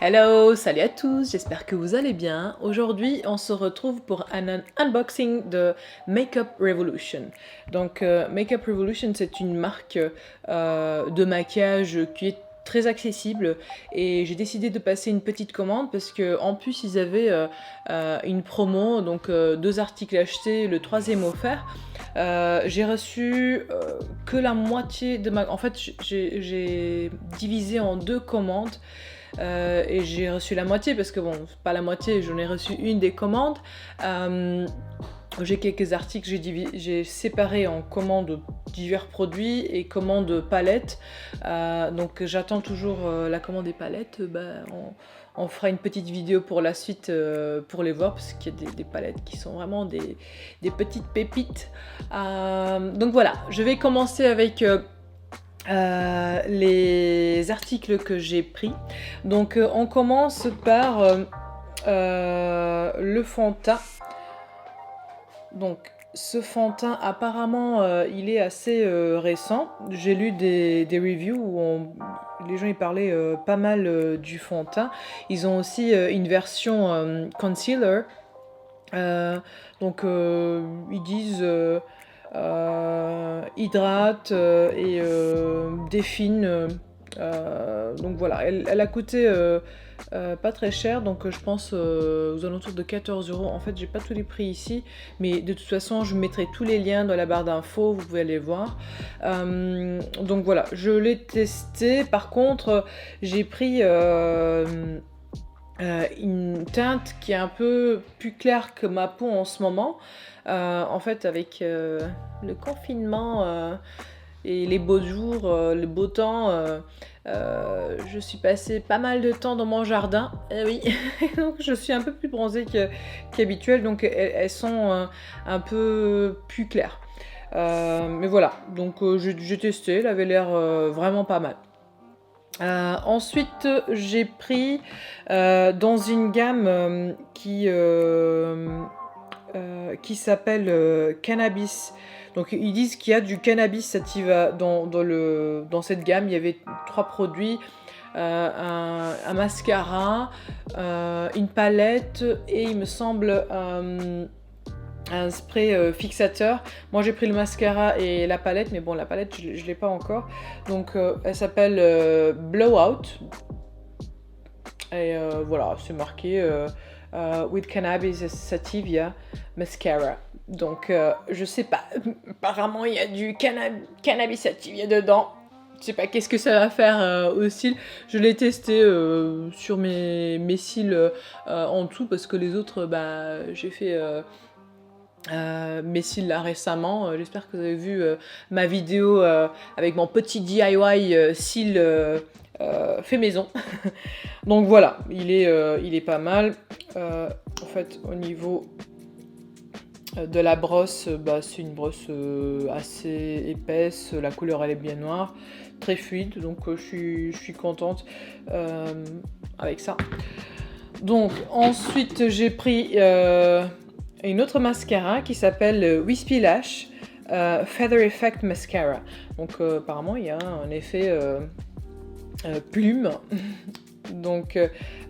Hello, salut à tous, j'espère que vous allez bien. Aujourd'hui, on se retrouve pour un unboxing de Makeup Revolution. Donc, Makeup Revolution, c'est une marque de maquillage qui est très accessible et j'ai décidé de passer une petite commande parce que en plus ils avaient une promo, donc 2 articles achetés, le 3e offert. J'ai reçu que la moitié de ma... En fait, j'ai divisé en 2 commandes. Et j'ai reçu la moitié parce que bon, pas la moitié, j'en ai reçu une des commandes. J'ai quelques articles, j'ai séparé en commandes divers produits et commandes palettes. Donc j'attends toujours la commande des palettes. On fera une petite vidéo pour la suite pour les voir parce qu'il y a des palettes qui sont vraiment des petites pépites. Donc voilà, je vais commencer avec les articles que j'ai pris. Donc on commence par le fond de teint. Donc ce fond de teint apparemment il est assez récent. J'ai lu des reviews où les gens y parlaient pas mal du fond de teint. Ils ont aussi une version concealer. Donc ils disent hydrate et défine. Donc voilà, elle a coûté pas très cher, donc je pense aux alentours de 14 €. En fait, j'ai pas tous les prix ici, mais de toute façon, je mettrai tous les liens dans la barre d'infos, vous pouvez aller voir. Donc voilà, je l'ai testé. Par contre, j'ai pris une teinte qui est un peu plus claire que ma peau en ce moment. En fait, avec le confinement et les beaux jours, le beau temps, je suis passée pas mal de temps dans mon jardin. Oui, donc je suis un peu plus bronzée qu'habituel, donc elles sont un peu plus claires. Mais voilà, donc j'ai testé, elle avait l'air vraiment pas mal. Ensuite, j'ai pris dans une gamme qui s'appelle Cannabis. Donc ils disent qu'il y a du cannabis sativa dans cette gamme. Il y avait 3 produits, un mascara, une palette et il me semble un spray fixateur. Moi j'ai pris le mascara et la palette, mais bon, la palette je l'ai pas encore. Donc elle s'appelle Blowout. Et voilà, c'est marqué with cannabis sativa mascara. Donc je sais pas, apparemment il y a du cannabis sativa dedans. Je sais pas qu'est-ce que ça va faire aux cils. Je l'ai testé sur mes cils en tout parce que les autres, j'ai fait mes cils là récemment. J'espère que vous avez vu ma vidéo avec mon petit DIY cils fait maison. Donc voilà, il est pas mal. En fait, au niveau de la brosse, c'est une brosse assez épaisse. La couleur elle est bien noire, très fluide. Donc je suis contente avec ça. Donc ensuite j'ai pris une autre mascara qui s'appelle Wispy Lash Feather Effect Mascara. Donc apparemment il y a un effet plume. Donc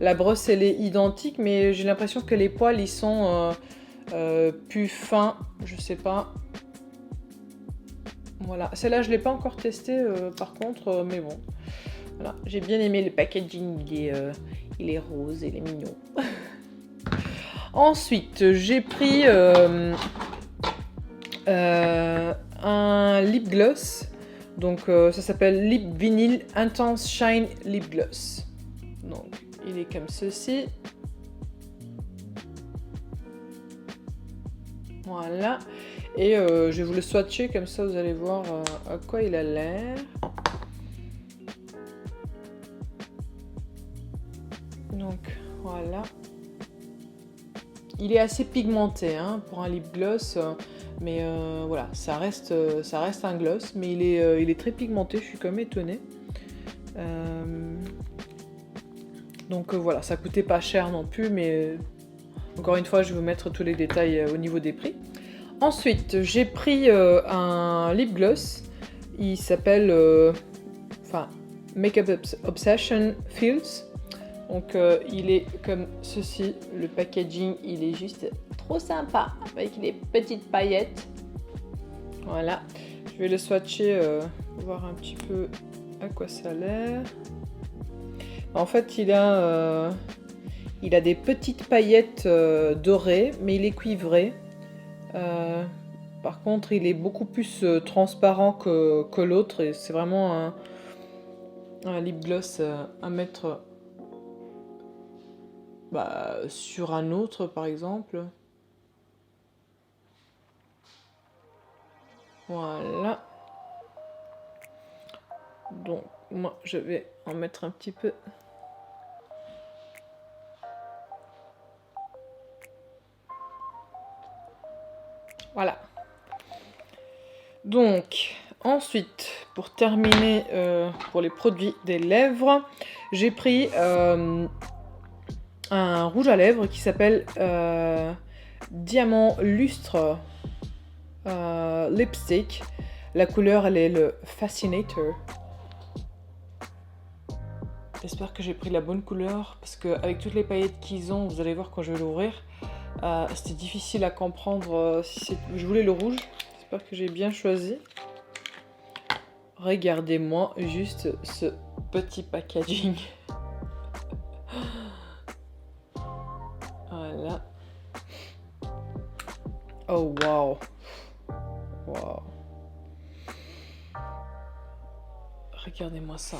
la brosse elle est identique, mais j'ai l'impression que les poils ils sont plus fins, je sais pas. Voilà, celle-là je l'ai pas encore testée par contre, mais bon. Voilà, j'ai bien aimé le packaging, il est rose, il est mignon. Ensuite, j'ai pris un lip gloss. Donc, ça s'appelle Lip Vinyl Intense Shine Lip Gloss. Donc, il est comme ceci. Voilà. Et je vais vous le swatcher, comme ça vous allez voir à quoi il a l'air. Donc, voilà. Il est assez pigmenté pour un lip gloss, mais voilà, ça reste un gloss, mais il est très pigmenté, je suis quand même étonnée. Donc voilà, ça coûtait pas cher non plus, mais encore une fois, je vais vous mettre tous les détails au niveau des prix. Ensuite, j'ai pris un lip gloss, il s'appelle Makeup Obsession Fields. Donc il est comme ceci, le packaging il est juste trop sympa avec les petites paillettes. Voilà, je vais le swatcher, voir un petit peu à quoi ça a l'air. En fait il a des petites paillettes dorées, mais il est cuivré. Par contre il est beaucoup plus transparent que l'autre et c'est vraiment un lip gloss à mettre sur un autre par exemple. Voilà. Donc moi je vais en mettre un petit peu. Voilà. Donc ensuite, pour terminer, pour les produits des lèvres, j'ai pris un rouge à lèvres qui s'appelle Diamant Lustre Lipstick. La couleur, elle est le Fascinator. J'espère que j'ai pris la bonne couleur, parce qu'avec toutes les paillettes qu'ils ont, vous allez voir quand je vais l'ouvrir, c'était difficile à comprendre si je voulais le rouge. J'espère que j'ai bien choisi. Regardez-moi juste ce petit packaging. Voilà. Oh wow. Wow. Regardez-moi ça.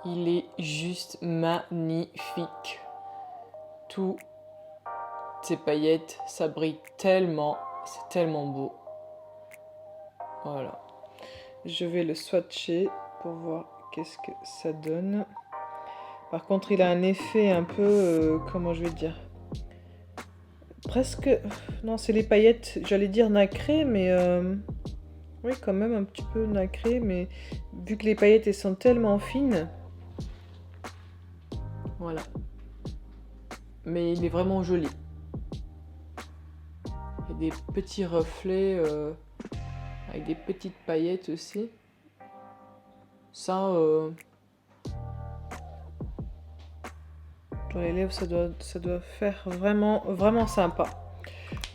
Il est juste magnifique. Toutes ces paillettes, ça brille tellement. C'est tellement beau. Voilà. Je vais le swatcher pour voir qu'est-ce que ça donne. Par contre, il a un effet un peu... comment je vais dire? Presque... Non, c'est les paillettes, j'allais dire nacrées, mais... oui, quand même un petit peu nacrées, mais vu que les paillettes, elles sont tellement fines... Voilà. Mais il est vraiment joli. Il y a des petits reflets avec des petites paillettes aussi. Ça, dans les lèvres, ça doit faire vraiment, vraiment sympa.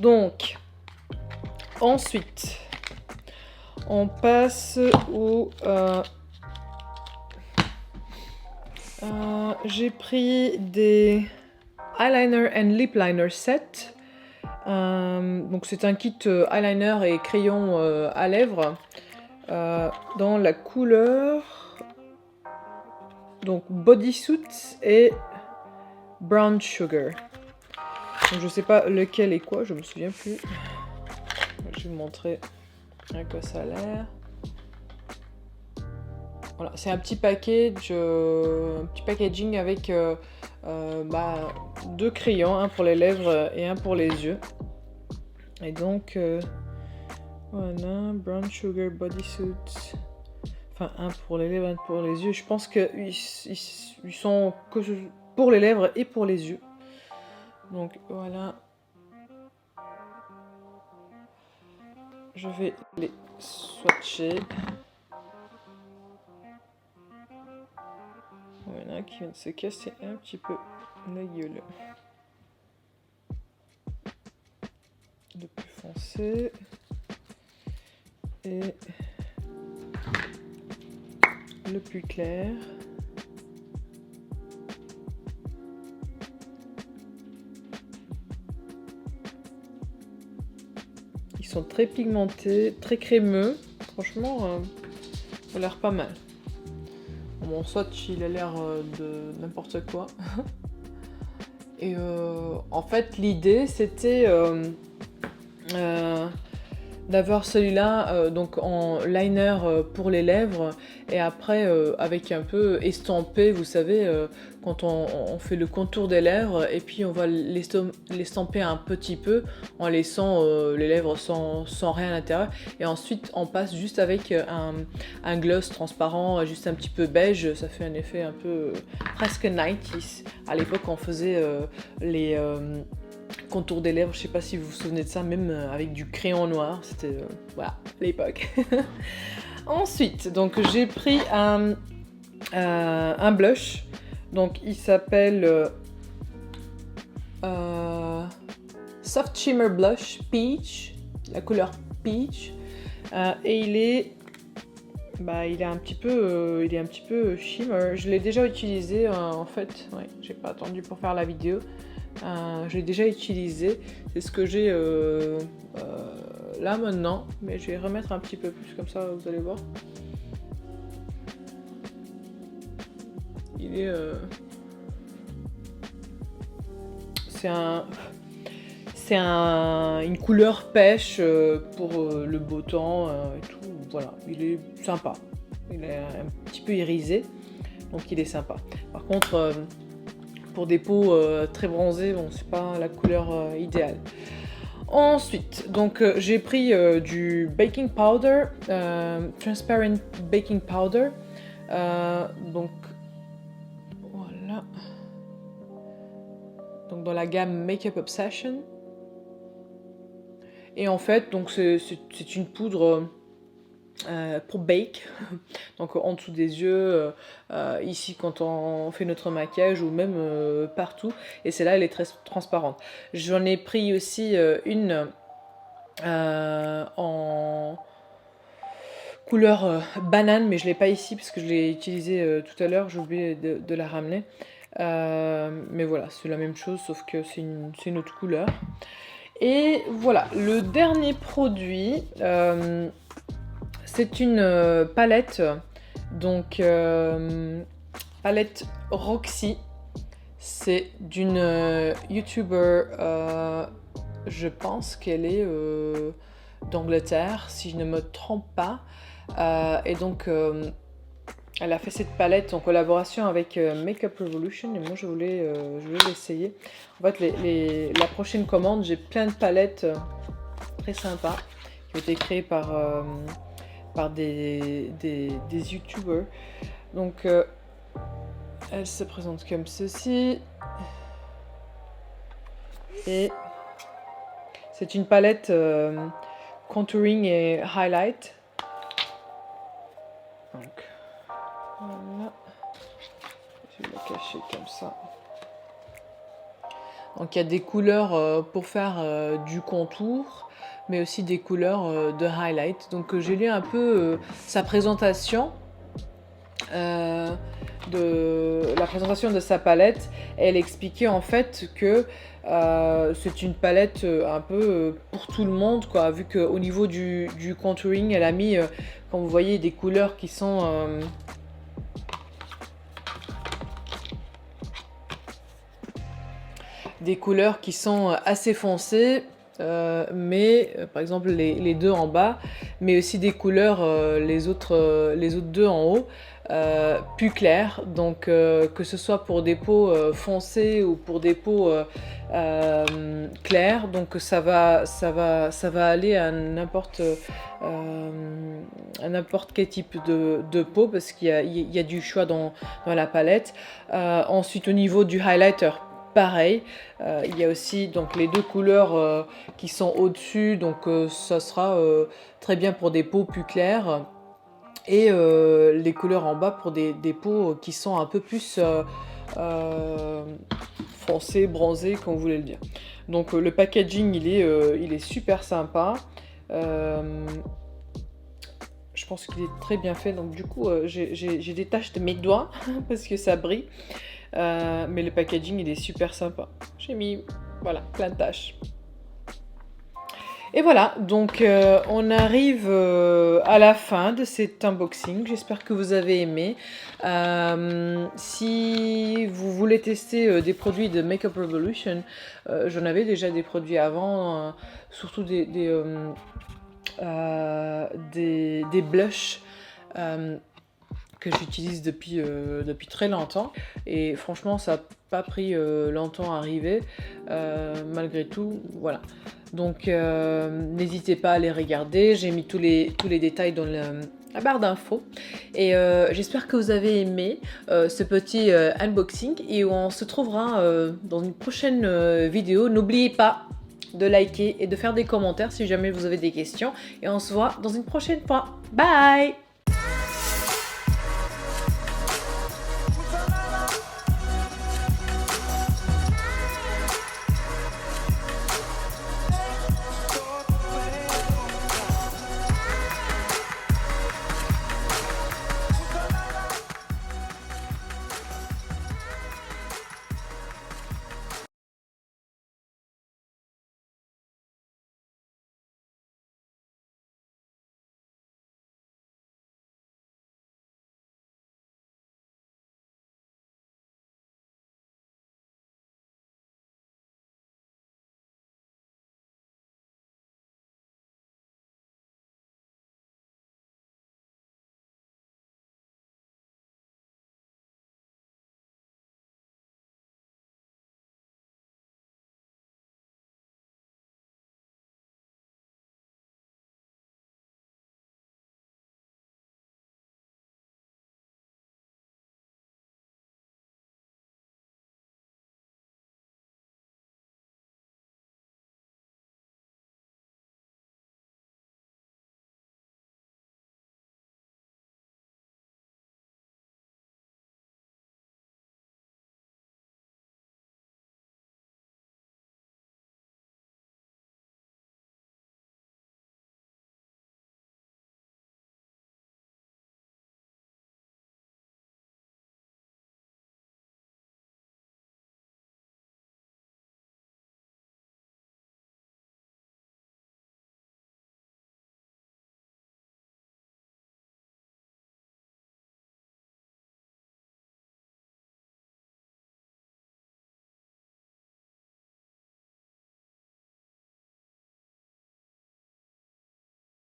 Donc, ensuite, on passe au... j'ai pris des eyeliner and lip liner set. Donc c'est un kit eyeliner et crayon à lèvres dans la couleur donc bodysuit et brown sugar. Donc je sais pas lequel est quoi, je me souviens plus. Je vais vous montrer à quoi ça a l'air. Voilà, c'est un petit package, un petit packaging avec deux crayons, un pour les lèvres et un pour les yeux. Et donc, voilà, brown sugar bodysuit. Enfin, un pour les lèvres, un pour les yeux. Je pense qu'ils sont que pour les lèvres et pour les yeux. Donc, voilà. Je vais les swatcher. Voilà, qui vient de se casser un petit peu la gueule. Le plus foncé. Et le plus clair. Ils sont très pigmentés, très crémeux. Franchement, ça a l'air pas mal. Mon swatch, il a l'air de n'importe quoi. Et en fait, l'idée, c'était d'avoir celui-là donc en liner pour les lèvres et après avec un peu estampé, vous savez, quand on fait le contour des lèvres et puis on va l'estamper un petit peu en laissant les lèvres sans rien à l'intérieur et ensuite on passe juste avec un gloss transparent, juste un petit peu beige, ça fait un effet un peu presque 90s. À l'époque on faisait les contour des lèvres, je sais pas si vous vous souvenez de ça, même avec du crayon noir, c'était voilà, l'époque. Ensuite, donc j'ai pris un un blush. Donc il s'appelle Soft Shimmer Blush Peach, la couleur Peach. Et il est un petit peu shimmer. Je l'ai déjà utilisé en fait. Ouais, j'ai pas attendu pour faire la vidéo. Je l'ai déjà utilisé. C'est ce que j'ai là maintenant. Mais je vais remettre un petit peu plus comme ça, vous allez voir. Il est... C'est une couleur pêche pour le beau temps et tout. Voilà, il est sympa. Il est un petit peu irisé, donc il est sympa. Par contre, pour des peaux très bronzées, bon, c'est pas la couleur idéale. Ensuite, donc j'ai pris du baking powder, transparent baking powder. Donc voilà. Donc dans la gamme Makeup Obsession. Et en fait, donc c'est une poudre pour bake, donc en dessous des yeux, ici quand on fait notre maquillage ou même partout. Et celle-là, elle est très transparente. J'en ai pris aussi une en couleur banane, mais je ne l'ai pas ici parce que je l'ai utilisée tout à l'heure, j'ai oublié de la ramener. Mais voilà, c'est la même chose, sauf que c'est une autre couleur. Et voilà, le dernier produit, c'est une palette, donc palette Roxy. C'est d'une YouTuber, je pense qu'elle est d'Angleterre, si je ne me trompe pas. Et donc, elle a fait cette palette en collaboration avec Makeup Revolution et moi je voulais l'essayer. En fait, la prochaine commande, j'ai plein de palettes très sympas qui ont été créées par des youtubeurs. Donc, elle se présente comme ceci. Et c'est une palette contouring et highlight. Donc, voilà. Je vais la cacher comme ça. Donc il y a des couleurs pour faire du contour, mais aussi des couleurs de highlight. Donc j'ai lu un peu sa présentation, la présentation de sa palette. Elle expliquait en fait que c'est une palette un peu pour tout le monde, quoi, vu qu'au niveau du contouring, elle a mis, comme vous voyez, des couleurs qui sont... des couleurs qui sont assez foncées, mais par exemple les deux en bas, mais aussi des couleurs, les autres deux en haut, plus claires. Donc que ce soit pour des peaux foncées ou pour des peaux claires, donc ça va aller à n'importe quel type de peau, parce qu'il y a du choix dans la palette. Ensuite, au niveau du highlighter, pareil, il y a aussi donc les deux couleurs qui sont au-dessus, donc ça sera très bien pour des peaux plus claires, et les couleurs en bas pour des peaux qui sont un peu plus foncées, bronzées, comme vous voulez le dire. Donc le packaging, il est super sympa. Je pense qu'il est très bien fait, donc du coup j'ai des taches de mes doigts parce que ça brille. Mais le packaging, il est super sympa. J'ai mis, voilà, plein de tâches. Et voilà, donc on arrive à la fin de cet unboxing. J'espère que vous avez aimé. Si vous voulez tester des produits de Makeup Revolution, j'en avais déjà des produits avant, surtout des blushs. Que j'utilise depuis très longtemps, et franchement ça n'a pas pris longtemps à arriver, malgré tout, voilà. Donc n'hésitez pas à les regarder, j'ai mis tous les détails dans la barre d'infos, et j'espère que vous avez aimé ce petit unboxing, et on se trouvera dans une prochaine vidéo. N'oubliez pas de liker et de faire des commentaires si jamais vous avez des questions, et on se voit dans une prochaine fois. Bye!